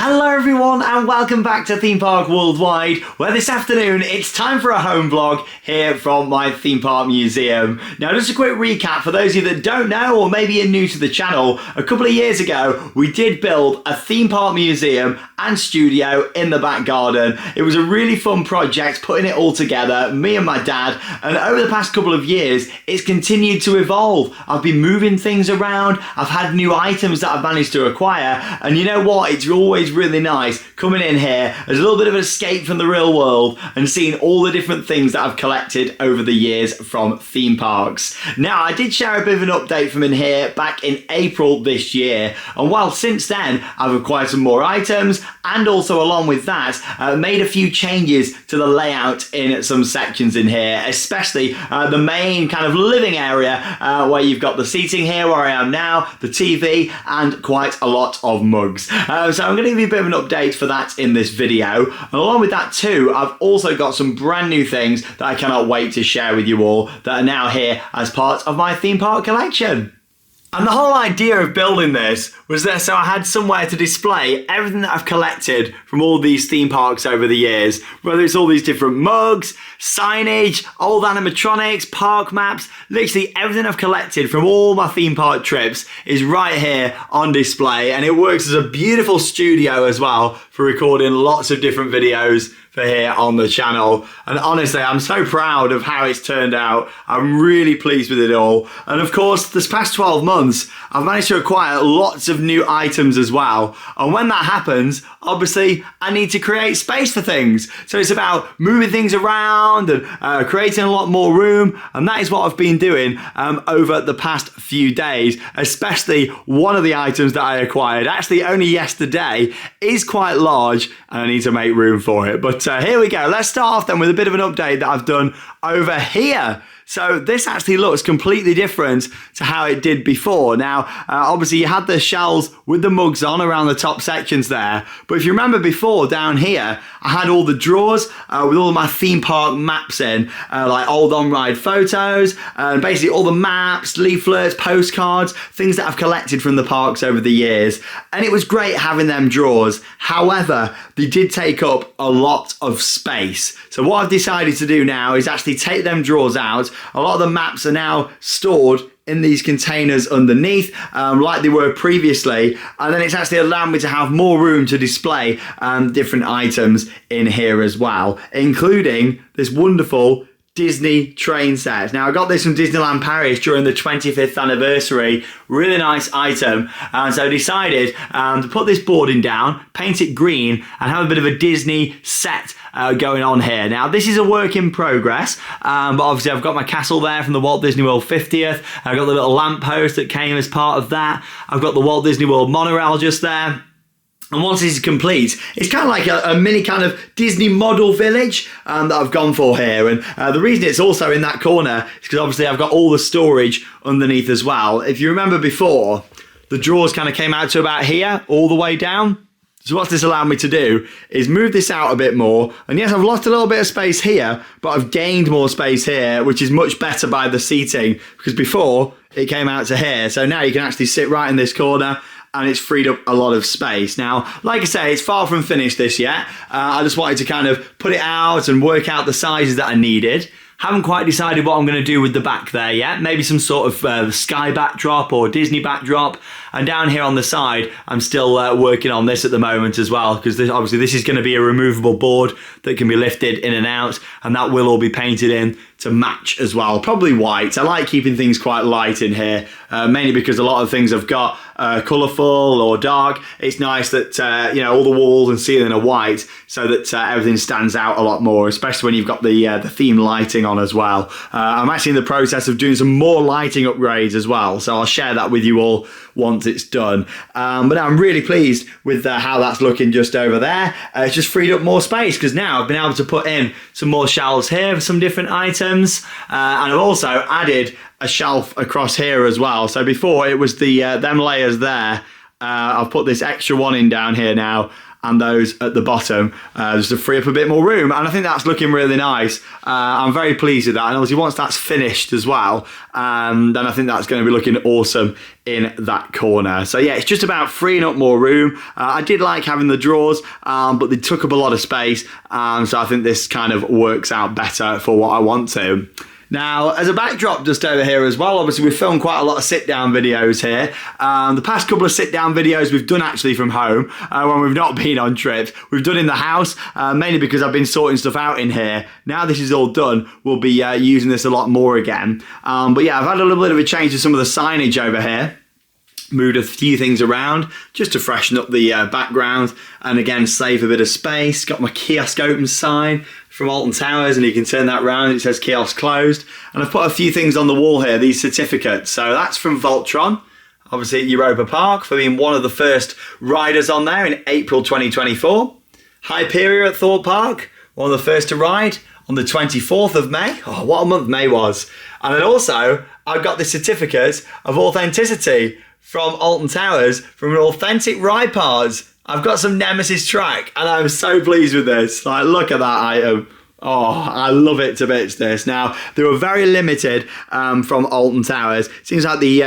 Hello everyone and welcome back to Theme Park Worldwide, where this afternoon it's time for a home vlog here from my theme park museum. Now just a quick recap for those of you that don't know or maybe you're new to the channel. A couple of years ago we did build a theme park museum and studio in the back garden. It was a really fun project putting it all together, me and my dad, and over the past couple of years it's continued to evolve. I've been moving things around, I've had new items that I've managed to acquire, and you know what, it's always really nice coming in here as a little bit of an escape from the real world and seeing all the different things that I've collected over the years from theme parks. Now I did share a bit of an update from in here back in April this year, and while since then I've acquired some more items and also along with that made a few changes to the layout in some sections in here, especially the main kind of living area where you've got the seating here where I am now, the TV and quite a lot of mugs. So I'm going to give you a bit of an update for that in this video, and along with that too I've also got some brand new things that I cannot wait to share with you all that are now here as part of my theme park collection. And the whole idea of building this was that so I had somewhere to display everything that I've collected from all these theme parks over the years, whether it's all these different mugs, signage, old animatronics, park maps, literally everything I've collected from all my theme park trips is right here on display, and it works as a beautiful studio as well for recording lots of different videos for here on the channel. And honestly, I'm so proud of how it's turned out. I'm really pleased with it all. And of course, this past 12 months, I've managed to acquire lots of new items as well. And when that happens, obviously, I need to create space for things. So it's about moving things around and creating a lot more room. And that is what I've been doing over the past few days, especially one of the items that I acquired, actually only yesterday, is quite large and I need to make room for it. But here we go. Let's start off then with a bit of an update that I've done over here. So this actually looks completely different to how it did before. Now, obviously you had the shelves with the mugs on around the top sections there. But if you remember before, down here, I had all the drawers with all my theme park maps in, like old on-ride photos, and basically all the maps, leaflets, postcards, things that I've collected from the parks over the years. And it was great having them drawers. However, they did take up a lot of space. So what I've decided to do now is actually take them drawers out. A lot of the maps are now stored in these containers underneath, like they were previously, and then it's actually allowed me to have more room to display different items in here as well, including this wonderful Disney train set. Now I got this from Disneyland Paris during the 25th anniversary, really nice item, and so I decided to put this boarding down, paint it green and have a bit of a Disney set going on here. Now this is a work in progress, but obviously I've got my castle there from the Walt Disney World 50th, I've got the little lamppost that came as part of that, I've got the Walt Disney World monorail just there. And once this is complete, it's kind of like a mini kind of Disney model village that I've gone for here. And the reason it's also in that corner is because obviously I've got all the storage underneath as well. If you remember before, the drawers kind of came out to about here, all the way down. So what this allowed me to do is move this out a bit more. And yes, I've lost a little bit of space here, but I've gained more space here, which is much better by the seating, because before it came out to here. So now you can actually sit right in this corner, and it's freed up a lot of space. Now, like I say, it's far from finished this yet. I just wanted to kind of put it out and work out the sizes that I needed. Haven't quite decided what I'm going to do with the back there yet. Maybe some sort of sky backdrop or Disney backdrop. And down here on the side, I'm still working on this at the moment as well, because obviously this is going to be a removable board that can be lifted in and out, and that will all be painted in to match as well. Probably white. I like keeping things quite light in here, mainly because a lot of things I've got colourful or dark. It's nice that you know, all the walls and ceiling are white, so that everything stands out a lot more, especially when you've got the theme lighting on as well. I'm actually in the process of doing some more lighting upgrades as well, so I'll share that with you all once it's done. But I'm really pleased with how that's looking just over there. It's just freed up more space, because now I've been able to put in some more shelves here for some different items, and I've also added a shelf across here as well. So before it was the them layers there I've put this extra one in down here now, and those at the bottom, just to free up a bit more room, and I think that's looking really nice. I'm very pleased with that, and obviously once that's finished as well, then I think that's going to be looking awesome in that corner. So yeah, it's just about freeing up more room. I did like having the drawers, but they took up a lot of space, so I think this kind of works out better for what I want to. Now, as a backdrop just over here as well, obviously we've filmed quite a lot of sit-down videos here. The past couple of sit-down videos we've done actually from home, when we've not been on trips. We've done in the house, mainly because I've been sorting stuff out in here. Now this is all done, we'll be using this a lot more again. But yeah, I've had a little bit of a change to some of the signage over here. Moved a few things around just to freshen up the background and again save a bit of space. Got my kiosk open sign from Alton Towers, and you can turn that round. It says kiosk closed, and I've put a few things on the wall here, these certificates. So that's from Voltron, obviously at Europa Park, for being one of the first riders on there in April 2024. Hyperior at Thorpe Park, one of the first to ride on the 24th of May. Oh, what a month May was. And then also I've got the certificate of authenticity from Alton Towers, from an authentic ride parts. I've got some Nemesis track, and I'm so pleased with this. Like, look at that item. Oh, I love it to bits, this. Now, they were very limited from Alton Towers. Seems like they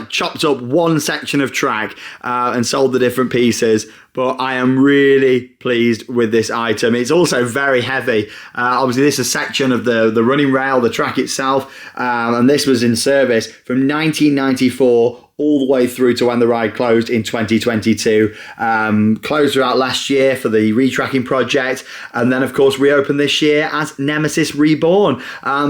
chopped up one section of track and sold the different pieces. But I am really pleased with this item. It's also very heavy. Obviously, this is a section of the running rail, the track itself. And this was in service from 1994 all the way through to when the ride closed in 2022. Closed throughout last year for the retracking project, and then of course reopened this year as Nemesis Reborn.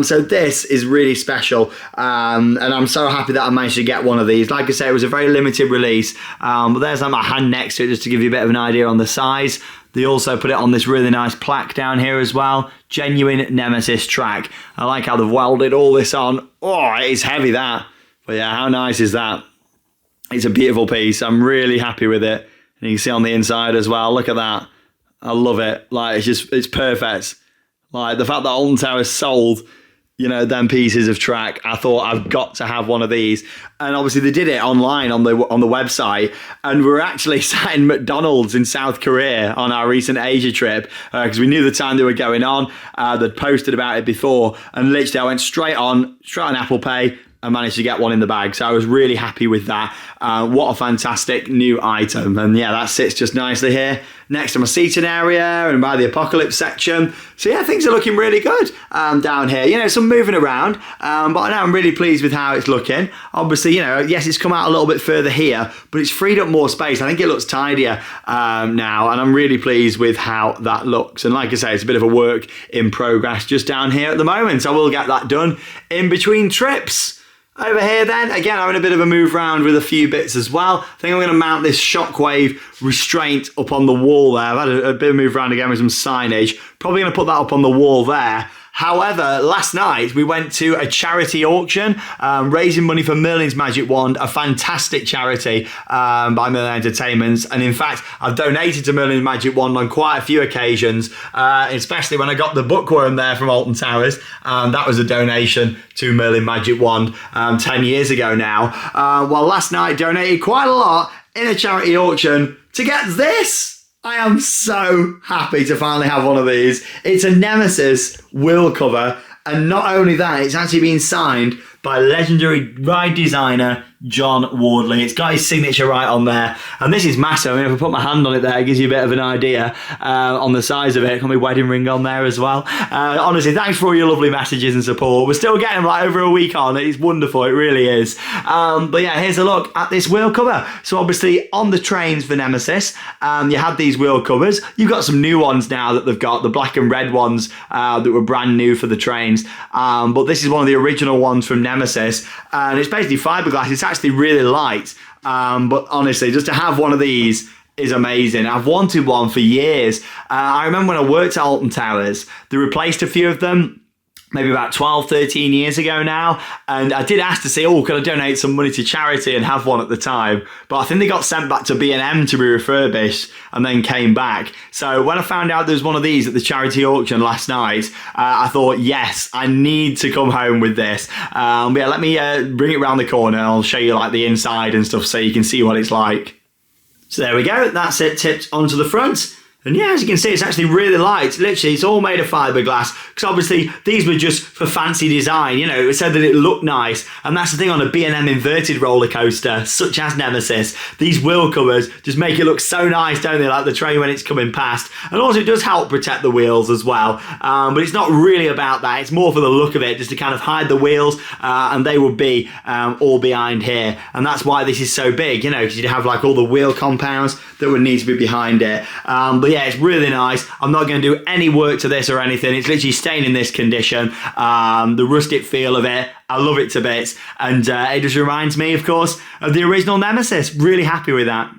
So this is really special, and I'm so happy that I managed to get one of these. Like I say, it was a very limited release, but there's like my hand next to it just to give you a bit of an idea on the size. They also put it on this really nice plaque down here as well. Genuine Nemesis track. I like how they've welded all this on. Oh, it is heavy, that. But yeah, how nice is that? It's a beautiful piece. I'm really happy with it. And you can see on the inside as well. Look at that. I love it. Like, it's perfect. Like, the fact that Alton Towers sold, you know, them pieces of track, I thought I've got to have one of these. And obviously they did it online on the website, and we're actually sat in McDonald's in South Korea on our recent Asia trip, because we knew the time they were going on. They'd posted about it before, and literally I went straight on Apple Pay. I managed to get one in the bag, so I was really happy with that. What a fantastic new item. And yeah, that sits just nicely here next to my seating area and by the Apocalypse section. So yeah, things are looking really good down here. You know, some moving around, but I know I'm really pleased with how it's looking. Obviously, you know, yes, it's come out a little bit further here, but it's freed up more space. I think it looks tidier now, and I'm really pleased with how that looks. And like I say, it's a bit of a work in progress just down here at the moment. So we'll get that done in between trips. Over here then, again, I'm in a bit of a move around with a few bits as well. I think I'm going to mount this shockwave restraint up on the wall there. I've had a bit of move around again with some signage. Probably going to put that up on the wall there. However, last night we went to a charity auction, raising money for Merlin's Magic Wand, a fantastic charity by Merlin Entertainments. And in fact, I've donated to Merlin's Magic Wand on quite a few occasions, especially when I got the bookworm there from Alton Towers. That was a donation to Merlin Magic Wand 10 years ago now. Well, last night donated quite a lot in a charity auction to get this. I am so happy to finally have one of these. It's a Nemesis wheel cover, and not only that, it's actually been signed by legendary ride designer John Wardley. It's got his signature right on there, and this is massive. I mean, if I put my hand on it there, it gives you a bit of an idea on the size of it. Got my wedding ring on there as well. Honestly, thanks for all your lovely messages and support. We're still getting like over a week on. It's wonderful, it really is. But yeah, here's a look at this wheel cover. So obviously on the trains for Nemesis, you had these wheel covers. You've got some new ones now that they've got, the black and red ones that were brand new for the trains. But this is one of the original ones from Nemesis, and it's basically fiberglass. It's actually really light, but honestly, just to have one of these is amazing. I've wanted one for years. I remember when I worked at Alton Towers, they replaced a few of them maybe about 12, 13 years ago now. And I did ask to say, oh, could I donate some money to charity and have one at the time? But I think they got sent back to B&M to be refurbished and then came back. So when I found out there was one of these at the charity auction last night, I thought, yes, I need to come home with this. But yeah, let me bring it around the corner and I'll show you like the inside and stuff so you can see what it's like. So there we go, that's it tipped onto the front. And yeah, as you can see, it's actually really light. Literally, it's all made of fiberglass. Because obviously, these were just for fancy design. You know, it said that it looked nice. And that's the thing on a B&M inverted roller coaster, such as Nemesis. These wheel covers just make it look so nice, don't they? Like the train when it's coming past. And also, it does help protect the wheels as well. But it's not really about that. It's more for the look of it, just to kind of hide the wheels. And they would be all behind here. And that's why this is so big, you know, because you'd have like all the wheel compounds that would need to be behind it. But yeah, it's really nice. I'm not going to do any work to this or anything. It's literally staying in this condition. The rustic feel of it, I love it to bits. And it just reminds me, of course, of the original Nemesis. Really happy with that.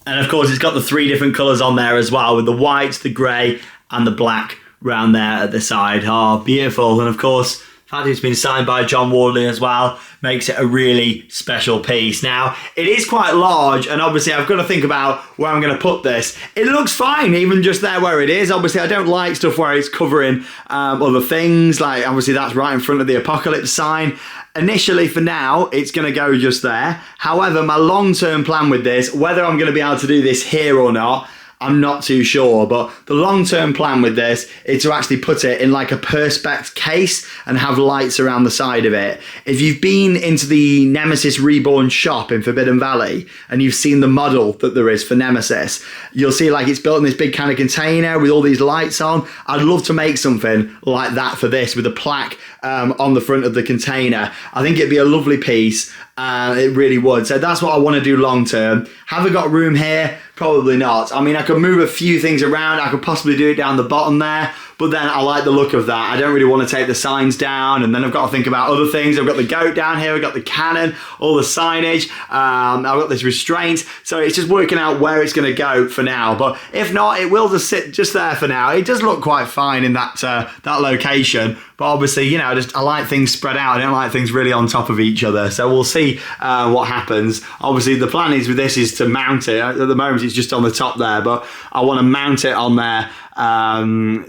And of course, it's got the 3 different colours on there as well, with the white, the grey and the black round there at the side. Oh, beautiful. And of course, the fact it's been signed by John Wardley as well makes it a really special piece. Now, it is quite large, and obviously I've got to think about where I'm going to put this. It looks fine, even just there where it is. Obviously, I don't like stuff where it's covering other things, like obviously that's right in front of the Apocalypse sign. Initially, for now, it's going to go just there. However, my long-term plan with this, whether I'm going to be able to do this here or not, I'm not too sure, but the long-term plan with this is to actually put it in like a perspex case and have lights around the side of it. If you've been into the Nemesis Reborn shop in Forbidden Valley and you've seen the model that there is for Nemesis, you'll see like it's built in this big kind of container with all these lights on. I'd love to make something like that for this with a plaque on the front of the container. I think it'd be a lovely piece. It really would. So that's what I want to do long term. Have I got room here? Probably not. I mean, I could move a few things around. I could possibly do it down the bottom there, but then I like the look of that. I don't really want to take the signs down, and then I've got to think about other things. I've got the goat down here, I've got the cannon, all the signage, I've got this restraint, so it's just working out where it's going to go for now. But if not, it will just sit just there for now. It does look quite fine in that that location, but obviously, you know, I like things spread out. I don't like things really on top of each other, so we'll see what happens. Obviously, the plan is with this is to mount it. At the moment, it's just on the top there, but I want to mount it on there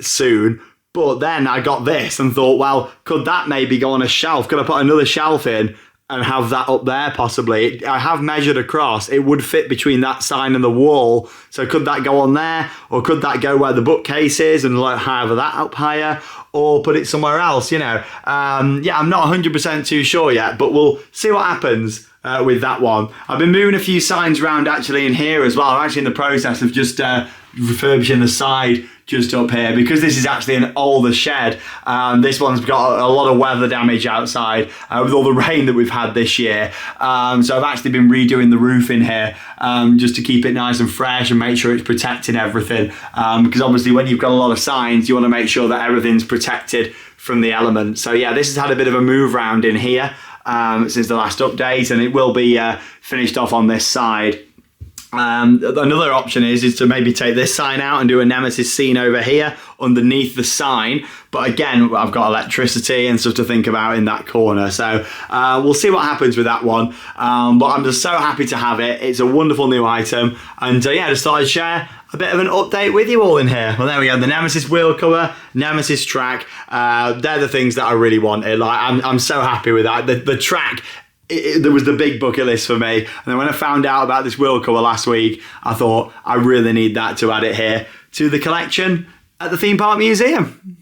soon. But then I got this and thought, well, could that maybe go on a shelf? Could I put another shelf in and have that up there possibly? I have measured across. It would fit between that sign and the wall. So could that go on there? Or could that go where the bookcase is and like have that up higher? Or put it somewhere else, you know? Yeah, I'm not 100% too sure yet, but we'll see what happens with that one. I've been moving a few signs around actually in here as well. I'm actually in the process of just refurbishing the side just up here, because this is actually an older shed. This one's got a lot of weather damage outside with all the rain that we've had this year. So I've actually been redoing the roof in here just to keep it nice and fresh and make sure it's protecting everything. Because obviously when you've got a lot of signs, you want to make sure that everything's protected from the elements. So yeah, this has had a bit of a move around in here since the last update, and it will be finished off on this side. Another option is to maybe take this sign out and do a Nemesis scene over here underneath the sign, but again I've got electricity and stuff to think about in that corner, so we'll see what happens with that one. But I'm just so happy to have it. It's a wonderful new item, and yeah, just thought I'd share a bit of an update with you all in here. Well, there we go, the Nemesis wheel cover, Nemesis track, they're the things that I really wanted. Like I'm so happy with that. The track, there was the big bucket list for me, and then when I found out about this wheel cover last week, I thought I really need that to add it here to the collection at the Theme Park Museum.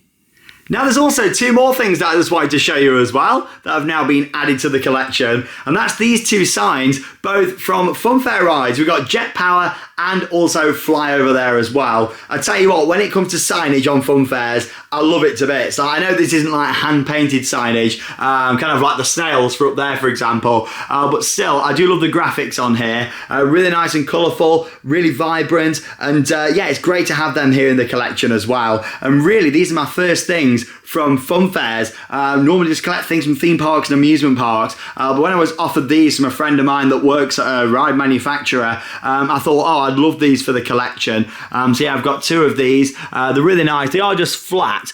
Now there's also 2 more things that I just wanted to show you as well that have now been added to the collection, and that's these 2 signs, both from Funfair rides. We've got Jet Power and also Fly over there as well. I tell you what, when it comes to signage on Funfairs, I love it to bits. So I know this isn't like hand-painted signage, kind of like the snails for up there, for example, but still, I do love the graphics on here. Really nice and colourful, really vibrant, and yeah, it's great to have them here in the collection as well. And really, these are my first things from Funfairs. Normally just collect things from theme parks and amusement parks, but when I was offered these from a friend of mine that works at a ride manufacturer, I thought, oh, thought I'd love these for the collection. So yeah, I've got 2 of these. They're really nice. They are just flat.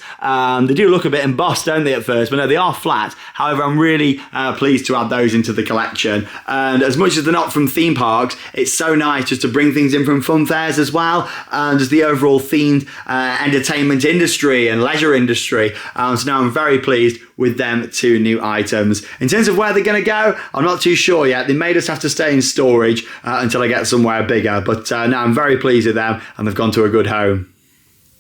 They do look a bit embossed, don't they, at first? But no, they are flat. However, I'm really pleased to add those into the collection. And as much as they're not from theme parks, it's so nice just to bring things in from fun fairs as well, and just the overall themed entertainment industry and leisure industry. So now I'm very pleased with them 2 new items. In terms of where they're going to go, I'm not too sure yet. They may just have to stay in storage until I get somewhere bigger, but now I'm very pleased with them, and they've gone to a good home.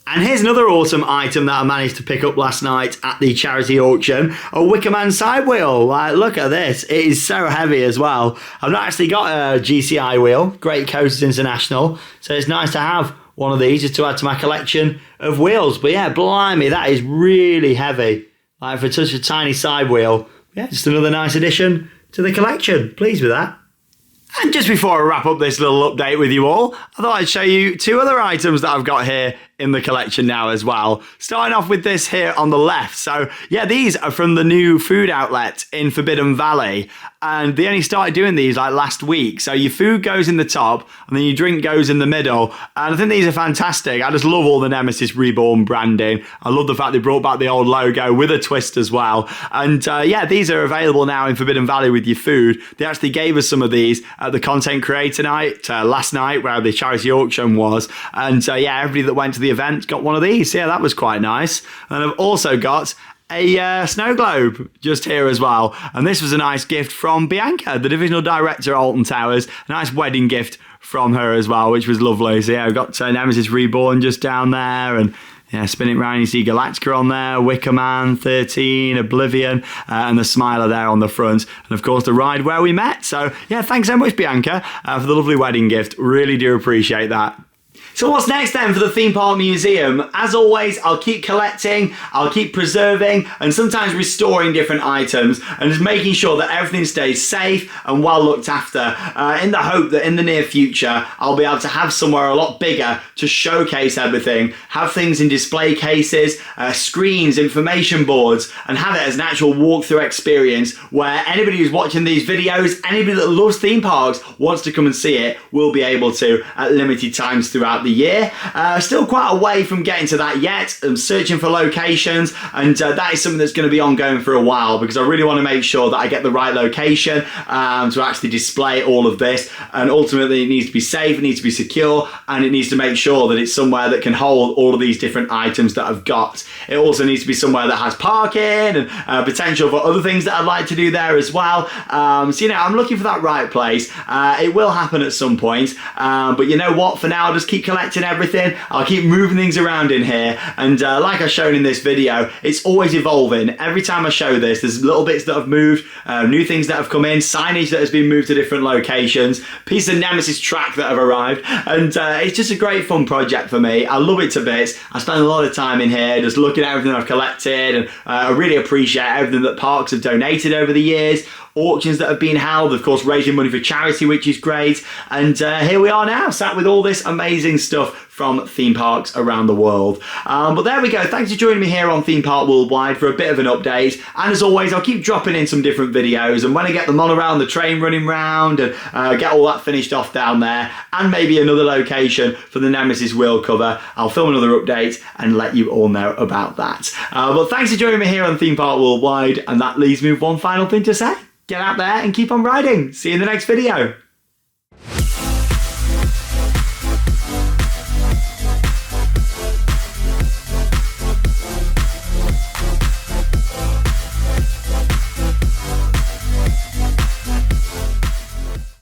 And here's another awesome item that I managed to pick up last night at the charity auction, a Wickerman side wheel. Look at this, it is so heavy as well. I've not actually got a GCI wheel, Great Coasters International, so it's nice to have one of these just to add to my collection of wheels. But yeah, blimey, that is really heavy. Like for such a tiny side wheel, yeah, just another nice addition to the collection. Pleased with that. And just before I wrap up this little update with you all, I thought I'd show you 2 other items that I've got here in the collection now as well. Starting off with this here on the left. So yeah, these are from the new food outlet in Forbidden Valley, and they only started doing these like last week. So your food goes in the top and then your drink goes in the middle, and I think these are fantastic. I just love all the Nemesis Reborn branding. I love the fact they brought back the old logo with a twist as well. And yeah, these are available now in Forbidden Valley with your food. They actually gave us some of these at the content creator night last night, where the charity auction was, and yeah, everybody that went to the event got one of these. Yeah, that was quite nice. And I've also got a snow globe just here as well, and this was a nice gift from Bianca, the divisional director at Alton Towers. A nice wedding gift from her as well, which was lovely. So yeah, I've got Nemesis Reborn just down there, and yeah, spin it round, you see Galactica on there, Wickerman, 13, Oblivion, and the Smiler there on the front. And of course, the ride where we met. So yeah, thanks so much, Bianca, for the lovely wedding gift. Really do appreciate that. So what's next then for the theme park museum? As always, I'll keep collecting, I'll keep preserving, and sometimes restoring different items, and just making sure that everything stays safe and well looked after, in the hope that in the near future, I'll be able to have somewhere a lot bigger to showcase everything, have things in display cases, screens, information boards, and have it as an actual walkthrough experience where anybody who's watching these videos, anybody that loves theme parks, wants to come and see it, will be able to at limited times throughout the year. Still quite a way from getting to that yet. I'm searching for locations, and that is something that's going to be ongoing for a while, because I really want to make sure that I get the right location to actually display all of this. And ultimately it needs to be safe, it needs to be secure, and it needs to make sure that it's somewhere that can hold all of these different items that I've got. It also needs to be somewhere that has parking and potential for other things that I'd like to do there as well. So you know, I'm looking for that right place. It will happen at some point, but you know what, for now I'll just keep collecting everything. I'll keep moving things around in here, and like I've shown in this video, it's always evolving. Every time I show this, there's little bits that have moved, new things that have come in, signage that has been moved to different locations, pieces of Nemesis track that have arrived, and it's just a great fun project for me. I love it to bits. I spend a lot of time in here just looking at everything I've collected, and I really appreciate everything that parks have donated over the years, auctions that have been held, of course raising money for charity, which is great. And here we are now, sat with all this amazing stuff from theme parks around the world. But there we go. Thanks for joining me here on Theme Park Worldwide for a bit of an update. And as always, I'll keep dropping in some different videos, and when I get the monorail, the train running round, and get all that finished off down there, and maybe another location for the Nemesis wheel cover, I'll film another update and let you all know about that. But thanks for joining me here on Theme Park Worldwide, and that leaves me with one final thing to say. Get out there and keep on riding. See you in the next video.